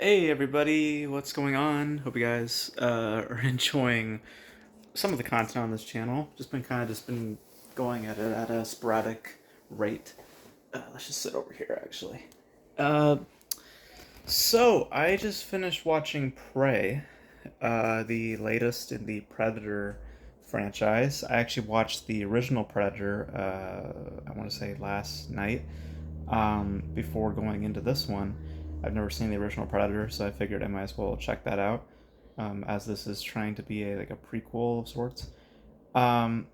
Hey everybody, what's going on? Hope you guys are enjoying some of the content on this channel. Just been going at it at a sporadic rate. Let's just sit over here actually. Uh, so I just finished watching Prey, the latest in the Predator franchise. I actually watched the original Predator. I want to say last night. Before going into this one. I've never seen the original Predator, so I figured I might as well check that out, as this is trying to be like a prequel of sorts. Um,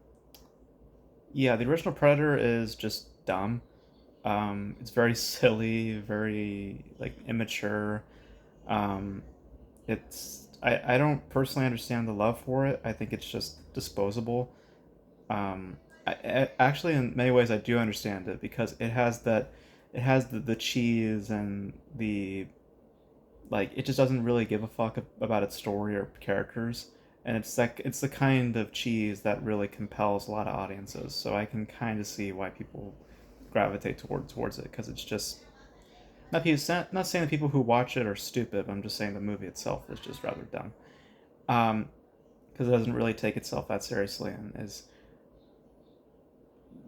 yeah, the original Predator is just dumb. It's very silly, very like immature. Um, I don't personally understand the love for it. I think it's just disposable. Actually, in many ways, I do understand it because it has the cheese and the like. It just doesn't really give a fuck about its story or characters, and it's the kind of cheese that really compels a lot of audiences. So I can kind of see why people gravitate towards it because it's just not saying that people who watch it are stupid. But I'm just saying the movie itself is just rather dumb. Because it doesn't really take itself that seriously and is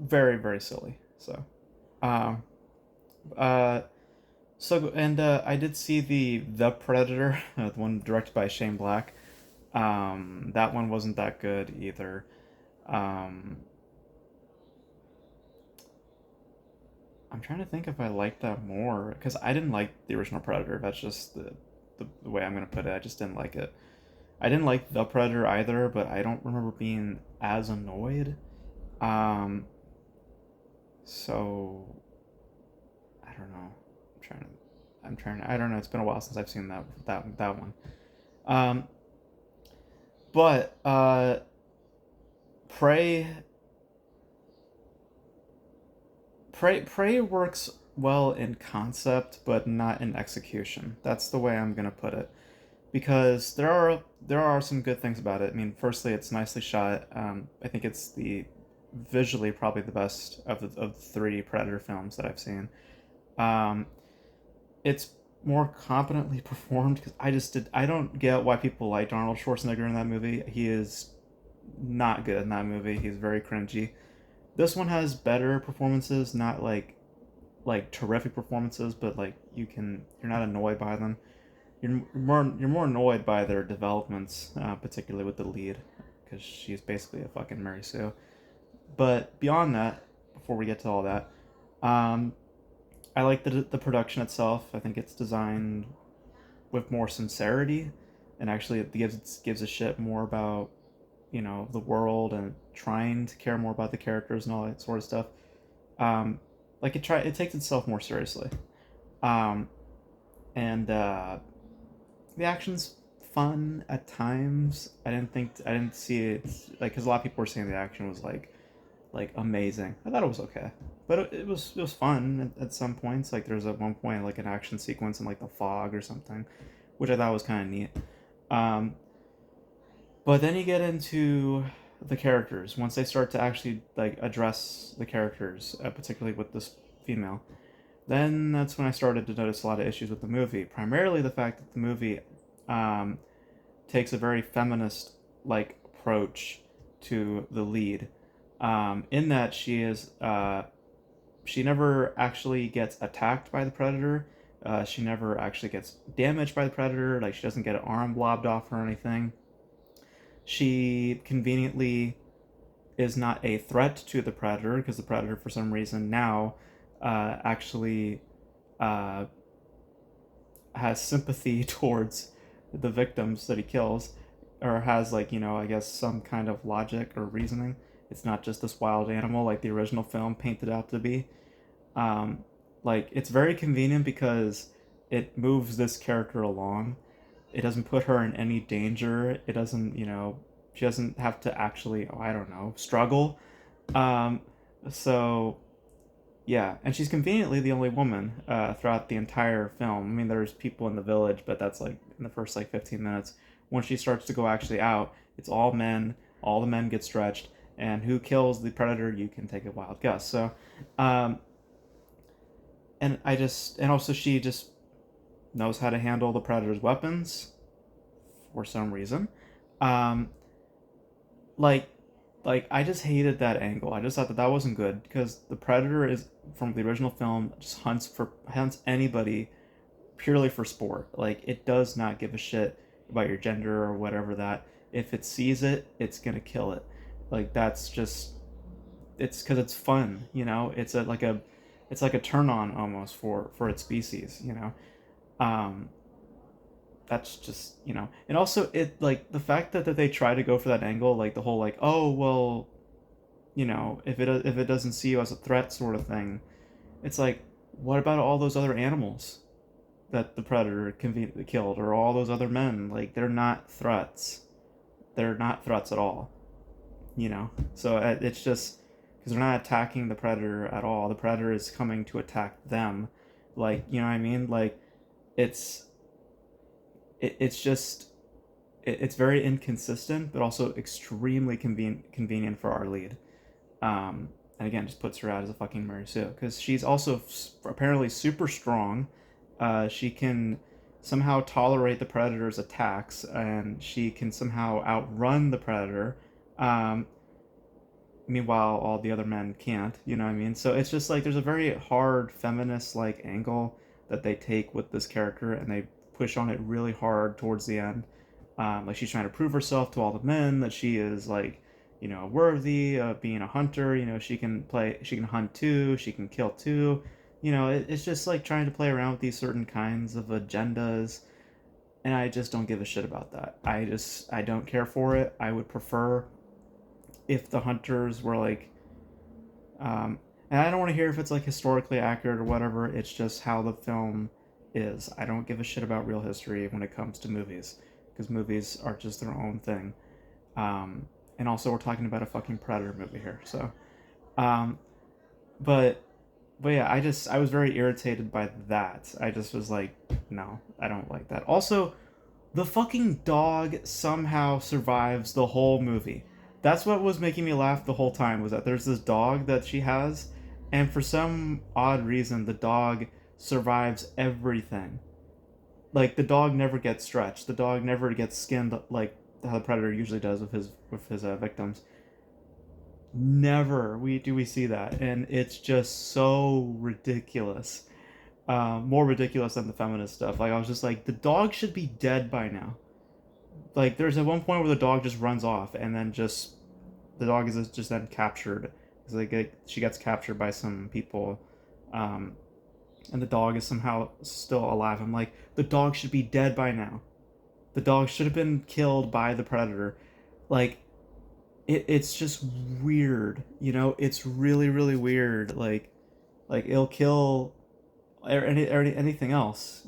very silly. Um, uh, I did see the Predator, the one directed by Shane Black. That one wasn't that good either. Um, I'm trying to think if I liked that more because I didn't like the original Predator. That's just the way I'm gonna put it. I just didn't like it. I didn't like the Predator either, but I don't remember being as annoyed. Um, so I don't know. I don't know. It's been a while since I've seen that one. Um, but Prey Prey works well in concept, but not in execution. That's the way I'm gonna put it. Because there are some good things about it. I mean, firstly, it's nicely shot. I think it's the visually probably the best of the three Predator films that I've seen. Um, it's more competently performed because I don't get why people liked Arnold Schwarzenegger in that movie. He is not good in that movie. He's very cringy. This one has better performances, not like terrific performances, but like you're not annoyed by them. You're more annoyed by their developments, particularly with the lead, because she's basically a fucking Mary Sue. But beyond that, before we get to all that, um, I like the production itself. I think it's designed with more sincerity, and actually it gives a shit more about the world and trying to care more about the characters and all that sort of stuff. Um, like it takes itself more seriously, um, and the action's fun at times. I didn't see it like because a lot of people were saying the action was like amazing. I thought it was okay, but it was fun at some points. Like there's at one point like an action sequence in like the fog or something, which I thought was kind of neat. Um, but then you get into the characters once they start to actually like address the characters, particularly with this female. Then that's when I started to notice a lot of issues with the movie. Primarily the fact that the movie um, takes a very feminist like approach to the lead. In that she never actually gets attacked by the predator. She never actually gets damaged by the predator. Like she doesn't get an arm lobbed off or anything. She conveniently is not a threat to the predator because the predator, for some reason, now actually uh, has sympathy towards the victims that he kills, or has like I guess some kind of logic or reasoning. It's not just this wild animal like the original film painted out to be. Um, like it's very convenient because it moves this character along. It doesn't put her in any danger. It doesn't, she doesn't have to actually, I don't know, struggle. Um, so yeah, and she's conveniently the only woman throughout the entire film. I mean, there's people in the village, but that's like in the first like 15 minutes. When she starts to go actually out, it's all men. All the men get stretched, and who kills the predator? You can take a wild guess. Um, and also she just knows how to handle the predator's weapons for some reason. Um, like I just hated that angle. I just thought that that wasn't good because the predator is from the original film just hunts anybody purely for sport. Like it does not give a shit about your gender or whatever that. If it sees it, it's gonna kill it. Like that's just it's because it's fun, you know. It's like a turn on almost for its species, you know. Um, that's just and also it like the fact that they try to go for that angle, like the whole like oh well, if it doesn't see you as a threat sort of thing. It's like what about all those other animals that the predator conveniently killed, or all those other men? Like they're not threats. They're not threats at all. So it's just because they're not attacking the predator at all. The predator is coming to attack them. Like you know what I mean? Like it's it's just it's very inconsistent, but also extremely convenient for our lead. And again, just puts her out as a fucking Mary Sue because she's also apparently super strong. She can somehow tolerate the predator's attacks, and she can somehow outrun the predator. Um, Meanwhile, all the other men can't. You know what I mean? So it's just like there's a very hard feminist like angle that they take with this character, and they push on it really hard towards the end. Like she's trying to prove herself to all the men that she is like, worthy of being a hunter. She can hunt too, she can kill too. It's just like trying to play around with these certain kinds of agendas, and I just don't give a shit about that. I don't care for it. I would prefer if the hunters were like, um, and I don't want to hear if it's like historically accurate or whatever. It's just how the film is. I don't give a shit about real history when it comes to movies because movies are just their own thing. Um, and also, we're talking about a fucking Predator movie here. So, um, but but yeah, I was very irritated by that. I just was like, no, I don't like that. Also, the fucking dog somehow survives the whole movie. That's what was making me laugh the whole time, was that there's this dog that she has, and for some odd reason the dog survives everything. Like the dog never gets stretched. The dog never gets skinned like how the predator usually does with his victims. Never we do we see that, and it's just so ridiculous. More ridiculous than the feminist stuff. Like I was just like, the dog should be dead by now. Like there's at one point where the dog just runs off, and then just the dog is just then captured because she gets captured by some people, um, and the dog is somehow still alive. I'm like, the dog should be dead by now. The dog should have been killed by the predator. Like it's just weird, It's really really weird. Like it'll kill or anything else,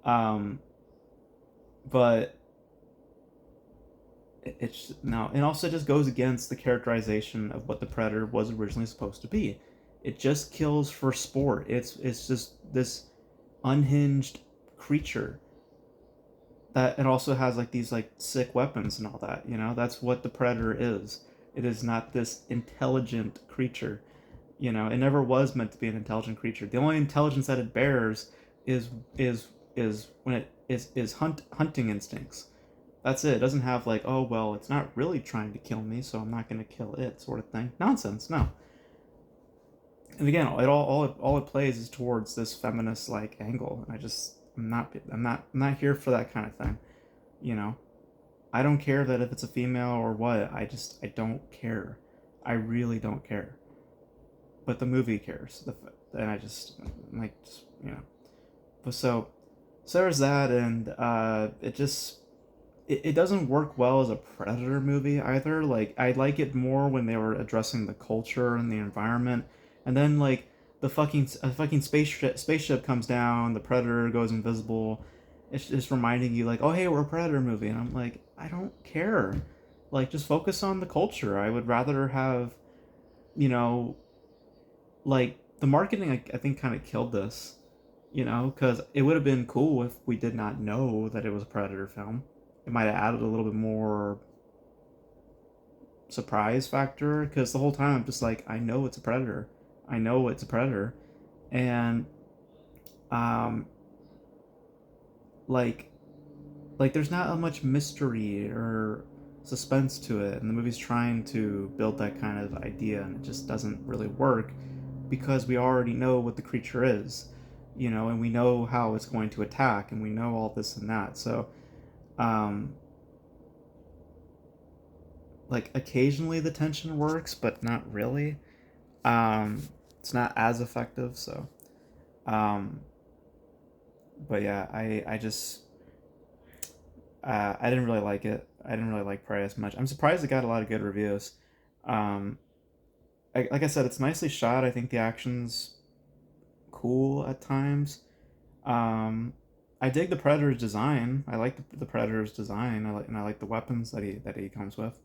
Um, but it's no, and also just goes against the characterization of what the predator was originally supposed to be. It just kills for sport. It's just this unhinged creature that it also has like these like sick weapons and all that. That's what the predator is. It is not this intelligent creature. It never was meant to be an intelligent creature. The only intelligence that it bears is is is when it is hunting instincts. That's it. It doesn't have like, oh well, it's not really trying to kill me, so I'm not gonna kill it, sort of thing. Nonsense. No. And again, all it plays is towards this feminist like angle, and I'm not here for that kind of thing. You know, I don't care that if it's a female or what. I don't care. I really don't care. But the movie cares. And I just I'm like But so there's that, and it doesn't work well as a Predator movie either. Like I like it more when they were addressing the culture and the environment, and then like a fucking spaceship comes down, the Predator goes invisible. It's just reminding you like, oh hey, we're a Predator movie, and I'm like, I don't care. Like just focus on the culture. I would rather have, you know, like the marketing. I think kind of killed this, because it would have been cool if we did not know that it was a Predator film. It might have added a little bit more surprise factor because the whole time I'm just like, I know it's a predator. I know it's a predator. And um like there's not much mystery or suspense to it, and the movie's trying to build that kind of idea, and it just doesn't really work because we already know what the creature is, and we know how it's going to attack, and we know all this and that. So, um, like occasionally the tension works, but not really. Um, it's not as effective. So, um, but yeah, I just I didn't really like it. I didn't really like Prey as much. I'm surprised it got a lot of good reviews. Um, like I said, it's nicely shot. I think the action's cool at times. Um, I dig the Predator's design. I like the Predator's design. I like the weapons that he comes with.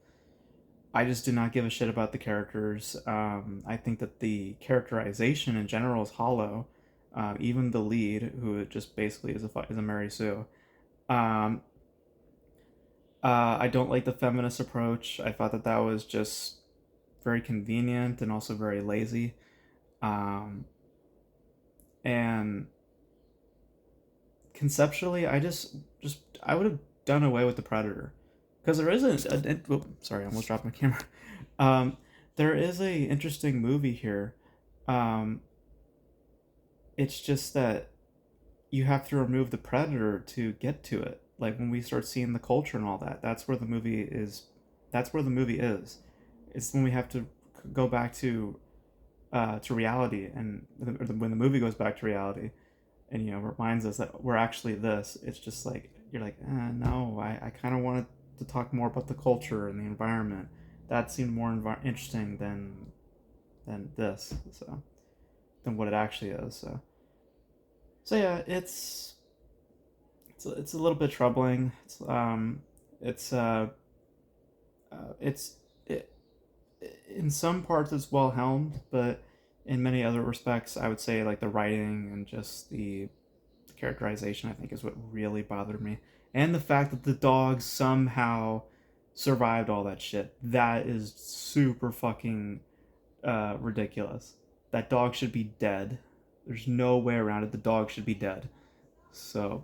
I just do not give a shit about the characters. I think that the characterization in general is hollow. Even the lead, who just basically is a Mary Sue. Um, I don't like the feminist approach. I thought that was just very convenient and also very lazy. Um, and conceptually, just I would have done away with the Predator because there isn't. Sorry, I almost dropped my camera. Um, there is a interesting movie here. Um, it's just that you have to remove the Predator to get to it. Like when we start seeing the culture and all that, that's where the movie is. That's where the movie is. It's when we have to go back to reality, and when the movie goes back to reality, and reminds us that we're actually this. It's just like you're like, no, I kind of wanted to talk more about the culture and the environment. That seemed more interesting than this, so than what it actually is. So yeah, it's a little bit troubling. It's it's it, in some parts it's well helmed, but in many other respects, I would say like the writing and just the characterization, I think, is what really bothered me, and the fact that the dog somehow survived all that shit. That is super fucking ridiculous. That dog should be dead. There's no way around it. The dog should be dead. So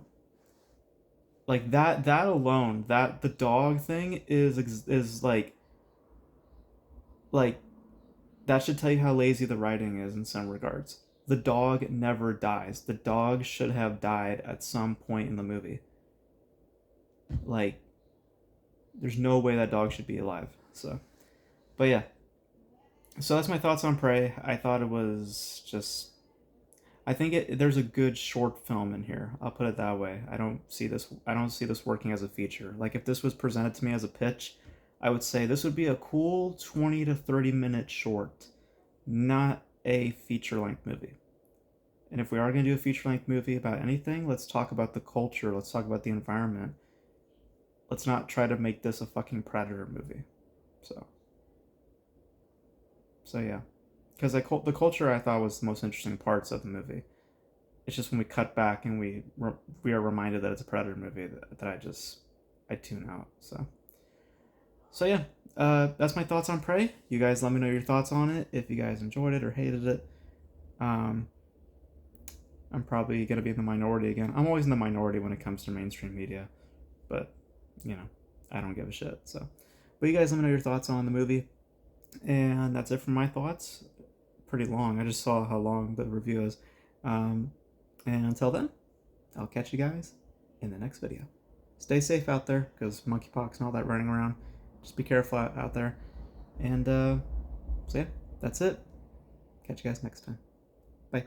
like that alone, that the dog thing is like that should tell you how lazy the writing is in some regards. The dog never dies. The dog should have died at some point in the movie. Like there's no way that dog should be alive. So, but yeah. So that's my thoughts on Prey. I thought it was just I think there's a good short film in here. I'll put it that way. I don't see this working as a feature. Like if this was presented to me as a pitch, I would say this would be a cool 20 to 30-minute short, not a feature-length movie. And if we are going to do a feature-length movie about anything, let's talk about the culture, let's talk about the environment. Let's not try to make this a fucking Predator movie. So yeah. Because the culture I thought was the most interesting parts of the movie. It's just when we cut back and we are reminded that it's a Predator movie that I tune out. So yeah, that's my thoughts on Prey. You guys let me know your thoughts on it. If you guys enjoyed it or hated it. Um, I'm probably gonna be in the minority again. I'm always in the minority when it comes to mainstream media, but you know, I don't give a shit. So, but you guys let me know your thoughts on the movie, and that's it for my thoughts. Pretty long. I just saw how long the review is. Um, and until then, I'll catch you guys in the next video. Stay safe out there, because monkeypox and all that running around. Just be careful out there. And so yeah, that's it. Catch you guys next time. Bye.